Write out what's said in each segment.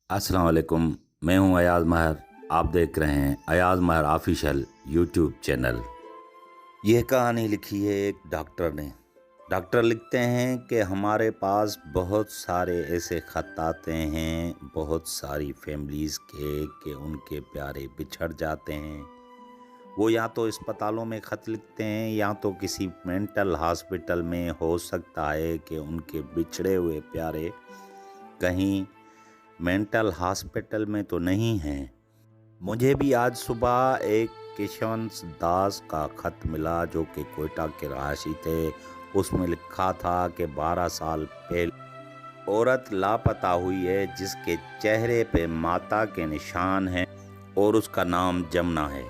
अस्सलाम वालेकुम। मैं हूं अयाज महर। आप देख रहे हैं अयाज महर ऑफिशियल यूट्यूब चैनल। यह कहानी लिखी है एक डॉक्टर ने। डॉक्टर लिखते हैं कि हमारे पास बहुत सारे ऐसे खत आते हैं बहुत सारी फैमिलीज़ के कि उनके प्यारे बिछड़ जाते हैं। वो या तो अस्पतालों में ख़त लिखते हैं या तो किसी मेंटल हॉस्पिटल में। हो सकता है कि उनके बिछड़े हुए प्यारे कहीं मेंटल हॉस्पिटल में तो नहीं हैं। मुझे भी आज सुबह एक किशन दास का ख़त मिला जो कि कोयटा के रहायशी थे। उसमें लिखा था कि 12 साल पहले औरत लापता हुई है जिसके चेहरे पे माता के निशान हैं और उसका नाम जमुना है।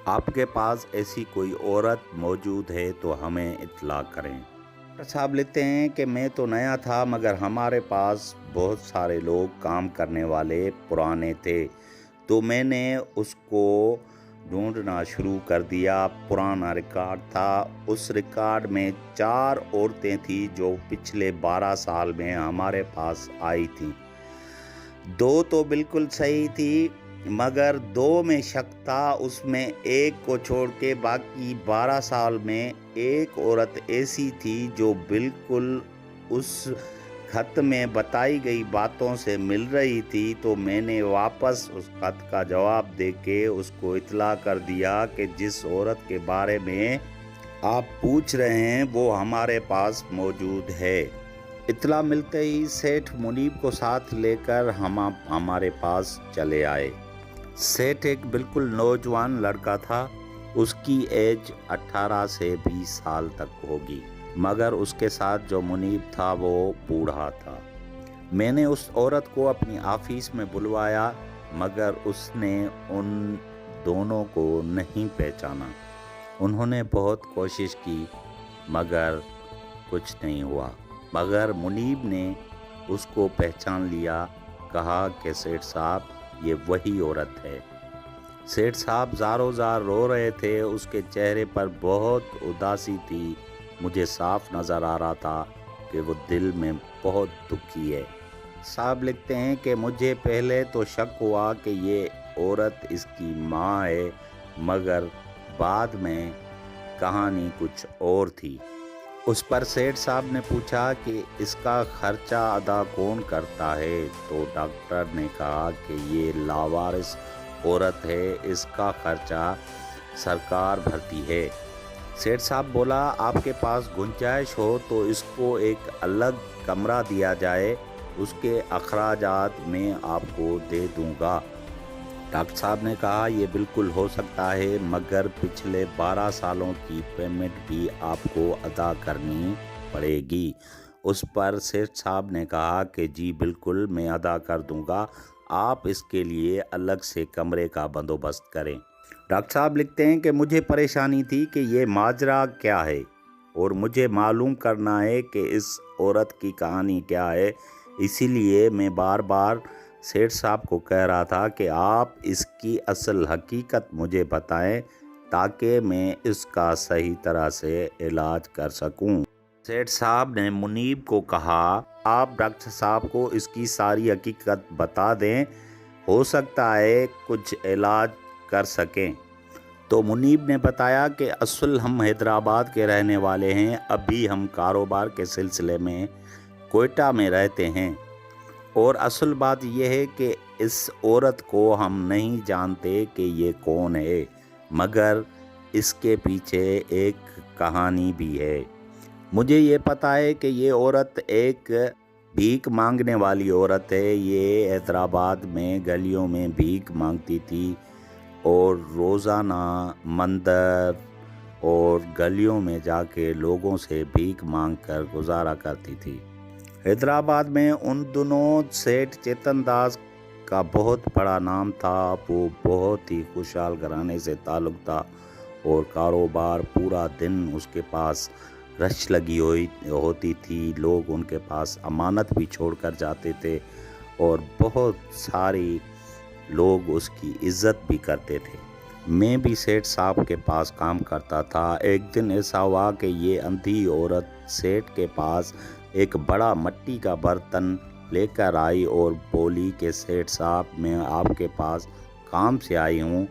आपके पास ऐसी कोई औरत मौजूद है तो हमें इत्तला करें। डॉक्टर साहब लिखते हैं कि मैं तो नया था मगर हमारे पास बहुत सारे लोग काम करने वाले पुराने थे तो मैंने उसको ढूंढना शुरू कर दिया। पुराना रिकॉर्ड था। उस रिकॉर्ड में 4 औरतें थी जो पिछले 12 साल में हमारे पास आई थी। 2 तो बिल्कुल सही थी मगर 2 में शक था। उसमें एक को छोड़ के बाकी 12 साल में एक औरत ऐसी थी जो बिल्कुल उस खत में बताई गई बातों से मिल रही थी। तो मैंने वापस उस खत का जवाब देके उसको इत्तला कर दिया कि जिस औरत के बारे में आप पूछ रहे हैं वो हमारे पास मौजूद है। इत्तला मिलते ही सेठ मुनीब को साथ लेकर हम हमारे पास चले आए। सेठ एक बिल्कुल नौजवान लड़का था। उसकी एज 18 से 20 साल तक होगी मगर उसके साथ जो मुनीब था वो बूढ़ा था। मैंने उस औरत को अपनी ऑफिस में बुलवाया मगर उसने उन दोनों को नहीं पहचाना। उन्होंने बहुत कोशिश की मगर कुछ नहीं हुआ। मगर मुनीब ने उसको पहचान लिया। कहा कि सेठ साहब ये वही औरत है। सेठ साहब ज़ारो ज़ार रो रहे थे। उसके चेहरे पर बहुत उदासी थी। मुझे साफ नज़र आ रहा था कि वो दिल में बहुत दुखी है। साहब लिखते हैं कि मुझे पहले तो शक हुआ कि ये औरत इसकी माँ है मगर बाद में कहानी कुछ और थी। उस पर सेठ साहब ने पूछा कि इसका खर्चा अदा कौन करता है तो डॉक्टर ने कहा कि ये लावारिस औरत है, इसका खर्चा सरकार भरती है। सेठ साहब बोला आपके पास गुंजाइश हो तो इसको एक अलग कमरा दिया जाए, उसके अखराजात मैं आपको दे दूंगा। डॉक्टर साहब ने कहा ये बिल्कुल हो सकता है मगर पिछले 12 सालों की पेमेंट भी आपको अदा करनी पड़ेगी। उस पर सेठ साहब ने कहा कि जी बिल्कुल मैं अदा कर दूंगा, आप इसके लिए अलग से कमरे का बंदोबस्त करें। डॉक्टर साहब लिखते हैं कि मुझे परेशानी थी कि ये माजरा क्या है और मुझे मालूम करना है कि इस औरत की कहानी क्या है। इसीलिए मैं बार बार सेठ साहब को कह रहा था कि आप इसकी असल हकीकत मुझे बताएं ताकि मैं इसका सही तरह से इलाज कर सकूं। सेठ साहब ने मुनीब को कहा आप डॉक्टर साहब को इसकी सारी हकीकत बता दें, हो सकता है कुछ इलाज कर सकें। तो मुनीब ने बताया कि असल हम हैदराबाद के रहने वाले हैं, अभी हम कारोबार के सिलसिले में कोयटा में रहते हैं और असल बात यह है कि इस औरत को हम नहीं जानते कि ये कौन है मगर इसके पीछे एक कहानी भी है। मुझे ये पता है कि ये औरत एक भीख मांगने वाली औरत है। ये हैदराबाद में गलियों में भीख मांगती थी और रोज़ाना मंदिर और गलियों में जाके लोगों से भीख मांगकर गुजारा करती थी। हैदराबाद में उन दिनों सेठ चेतन दास का बहुत बड़ा नाम था। वो बहुत ही खुशहाल घराने से ताल्लुक़ था और कारोबार पूरा दिन उसके पास रश लगी होती थी। लोग उनके पास अमानत भी छोड़ कर जाते थे और बहुत सारी लोग उसकी इज़्ज़त भी करते थे। मैं भी सेठ साहब के पास काम करता था। एक दिन ऐसा हुआ कि ये अंधी औरत सेठ के पास एक बड़ा मिट्टी का बर्तन लेकर आई और बोली कि सेठ साहब, मैं आपके पास काम से आई हूँ,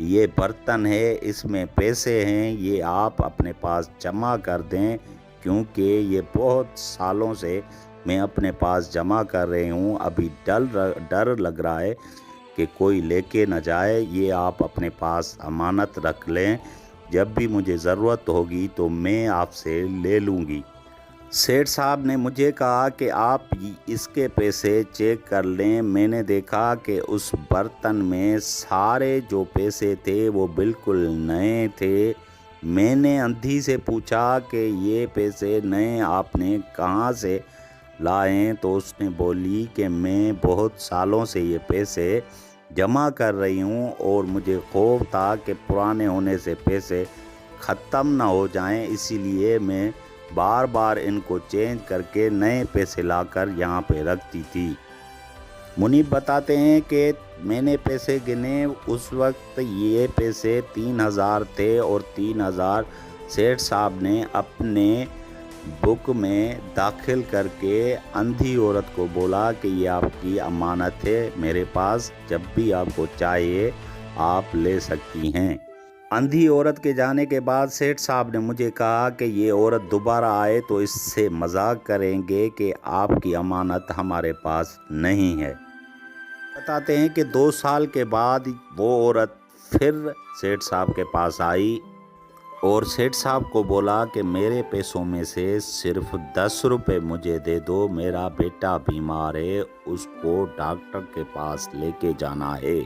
ये बर्तन है, इसमें पैसे हैं, ये आप अपने पास जमा कर दें, क्योंकि ये बहुत सालों से मैं अपने पास जमा कर रही हूँ। अभी डर लग रहा है कि कोई लेके न जाए, ये आप अपने पास अमानत रख लें, जब भी मुझे ज़रूरत होगी तो मैं आपसे ले लूँगी। सेठ साहब ने मुझे कहा कि आप इसके पैसे चेक कर लें। मैंने देखा कि उस बर्तन में सारे जो पैसे थे वो बिल्कुल नए थे। मैंने अंधी से पूछा कि ये पैसे नए आपने कहाँ से लाए, तो उसने बोली कि मैं बहुत सालों से ये पैसे जमा कर रही हूँ और मुझे खौफ था कि पुराने होने से पैसे ख़त्म ना हो जाएं, इसीलिए मैं बार बार इनको चेंज करके नए पैसे लाकर यहाँ पे रखती थी। मुनीब बताते हैं कि मैंने पैसे गिने, उस वक्त ये पैसे 3000 थे और 3000 सेठ साहब ने अपने बुक में दाखिल करके अंधी औरत को बोला कि ये आपकी अमानत है, मेरे पास जब भी आपको चाहिए आप ले सकती हैं। अंधी औरत के जाने के बाद सेठ साहब ने मुझे कहा कि ये औरत दोबारा आए तो इससे मजाक करेंगे कि आपकी अमानत हमारे पास नहीं है। बताते हैं कि 2 साल के बाद वो औरत फिर सेठ साहब के पास आई और सेठ साहब को बोला कि मेरे पैसों में से सिर्फ 10 रुपये मुझे दे दो, मेरा बेटा बीमार है, उसको डॉक्टर के पास लेके जाना है।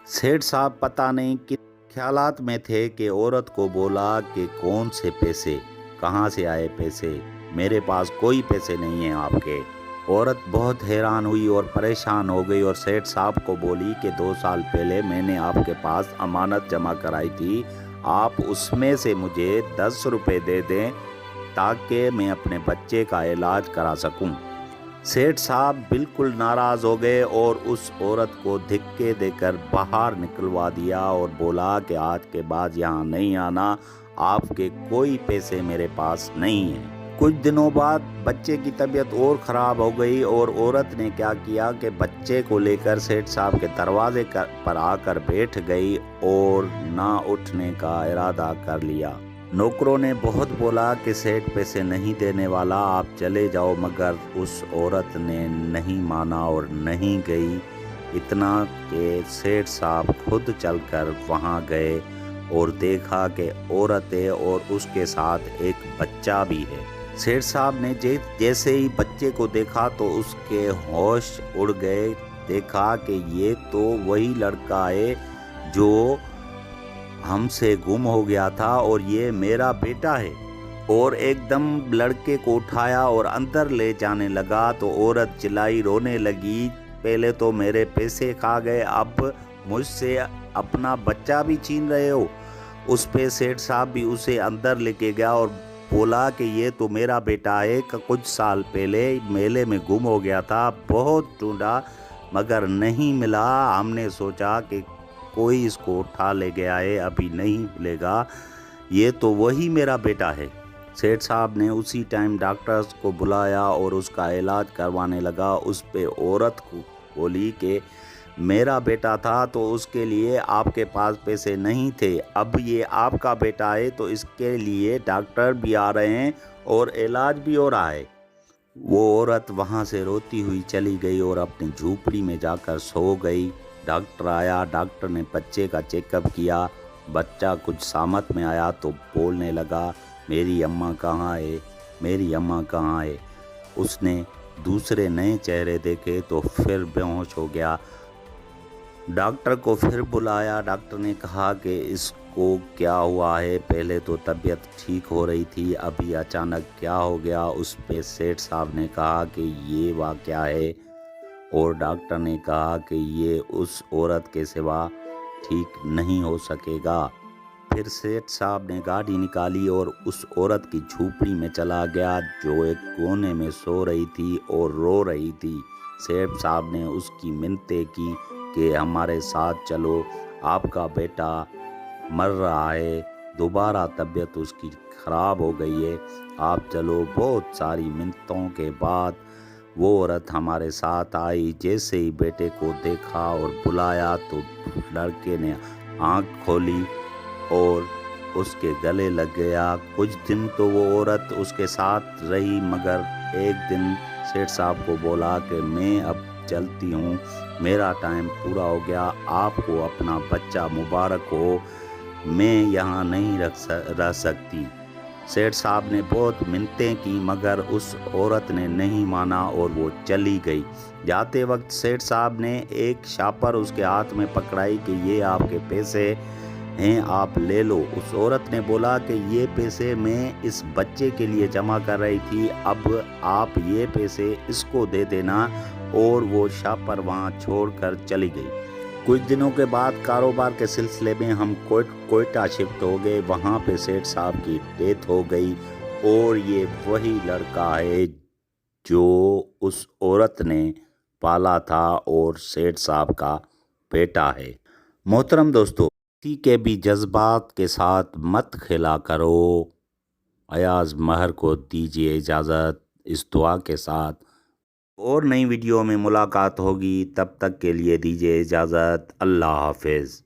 सेठ साहब पता नहीं कि ख्यालात में थे कि औरत को बोला कि कौन से पैसे, कहाँ से आए पैसे, मेरे पास कोई पैसे नहीं हैं आपके। औरत बहुत हैरान हुई और परेशान हो गई और सेठ साहब को बोली कि 2 साल पहले मैंने आपके पास अमानत जमा कराई थी, आप उसमें से मुझे 10 रुपये दे दें ताकि मैं अपने बच्चे का इलाज करा सकूं। सेठ साहब बिल्कुल नाराज़ हो गए और उस औरत को धिक्के देकर बाहर निकलवा दिया और बोला कि आज के बाद यहाँ नहीं आना, आपके कोई पैसे मेरे पास नहीं हैं। कुछ दिनों बाद बच्चे की तबीयत और ख़राब हो गई और औरत ने क्या किया कि बच्चे को लेकर सेठ साहब के दरवाजे पर आकर बैठ गई और ना उठने का इरादा कर लिया। नौकरों ने बहुत बोला कि सेठ पैसे नहीं देने वाला, आप चले जाओ, मगर उस औरत ने नहीं माना और नहीं गई। इतना कि सेठ साहब खुद चलकर वहां गए और देखा कि औरत है और उसके साथ एक बच्चा भी है। सेठ साहब ने जैसे ही बच्चे को देखा तो उसके होश उड़ गए। देखा कि ये तो वही लड़का है जो हमसे गुम हो गया था और ये मेरा बेटा है, और एकदम लड़के को उठाया और अंदर ले जाने लगा तो औरत चिल्लाई, रोने लगी, पहले तो मेरे पैसे खा गए, अब मुझसे अपना बच्चा भी छीन रहे हो। उस पे सेठ साहब भी उसे अंदर लेके गया और बोला कि ये तो मेरा बेटा है, कुछ साल पहले मेले में गुम हो गया था, बहुत ढूंढा मगर नहीं मिला, हमने सोचा कि कोई इसको उठा ले गया है, अभी नहीं मिलेगा, ये तो वही मेरा बेटा है। सेठ साहब ने उसी टाइम डॉक्टर्स को बुलाया और उसका इलाज करवाने लगा। उस पे औरत को बोली कि मेरा बेटा था तो उसके लिए आपके पास पैसे नहीं थे, अब ये आपका बेटा है तो इसके लिए डॉक्टर भी आ रहे हैं और इलाज भी हो रहा है। वो औरत वहाँ से रोती हुई चली गई और अपनी झोपड़ी में जाकर सो गई। डॉक्टर आया, डॉक्टर ने बच्चे का चेकअप किया, बच्चा कुछ सामत में आया तो बोलने लगा, मेरी अम्मा कहाँ है, मेरी अम्मा कहाँ है। उसने दूसरे नए चेहरे देखे तो फिर बेहोश हो गया। डॉक्टर को फिर बुलाया, डॉक्टर ने कहा कि इसको क्या हुआ है, पहले तो तबीयत ठीक हो रही थी, अभी अचानक क्या हो गया। उस पे सेठ साहब ने कहा कि ये वाक़या है और डॉक्टर ने कहा कि ये उस औरत के सिवा ठीक नहीं हो सकेगा। फिर सेठ साहब ने गाड़ी निकाली और उस औरत की झोपड़ी में चला गया जो एक कोने में सो रही थी और रो रही थी। सेठ साहब ने उसकी मिन्नतें की कि हमारे साथ चलो, आपका बेटा मर रहा है, दोबारा तबीयत उसकी ख़राब हो गई है, आप चलो। बहुत सारी मिन्नतों के बाद वो औरत हमारे साथ आई। जैसे ही बेटे को देखा और बुलाया तो लड़के ने आंख खोली और उसके गले लग गया। कुछ दिन तो वो औरत उसके साथ रही, मगर एक दिन सेठ साहब को बोला कि मैं अब चलती हूँ, मेरा टाइम पूरा हो गया, आपको अपना बच्चा मुबारक हो, मैं यहाँ नहीं रह सकती। सेठ साहब ने बहुत मिन्नतें की, मगर उस औरत ने नहीं माना और वो चली गई। जाते वक्त सेठ साहब ने एक शापर उसके हाथ में पकड़ाई कि ये आपके पैसे हैं, आप ले लो। उस औरत ने बोला कि ये पैसे मैं इस बच्चे के लिए जमा कर रही थी, अब आप ये पैसे इसको दे देना। और वो शापर वहाँ छोड़कर चली गई। कुछ दिनों के बाद कारोबार के सिलसिले में हम कोयटा शिफ्ट हो गए। वहाँ पे सेठ साहब की डेथ हो गई और ये वही लड़का है जो उस औरत ने पाला था और सेठ साहब का बेटा है। मोहतरम दोस्तों, किसी के भी जज्बात के साथ मत खेला करो। अयाज महर को दीजिए इजाज़त इस दुआ के साथ। और नई वीडियो में मुलाकात होगी, तब तक के लिए दीजिए इजाज़त। अल्लाह हाफिज़।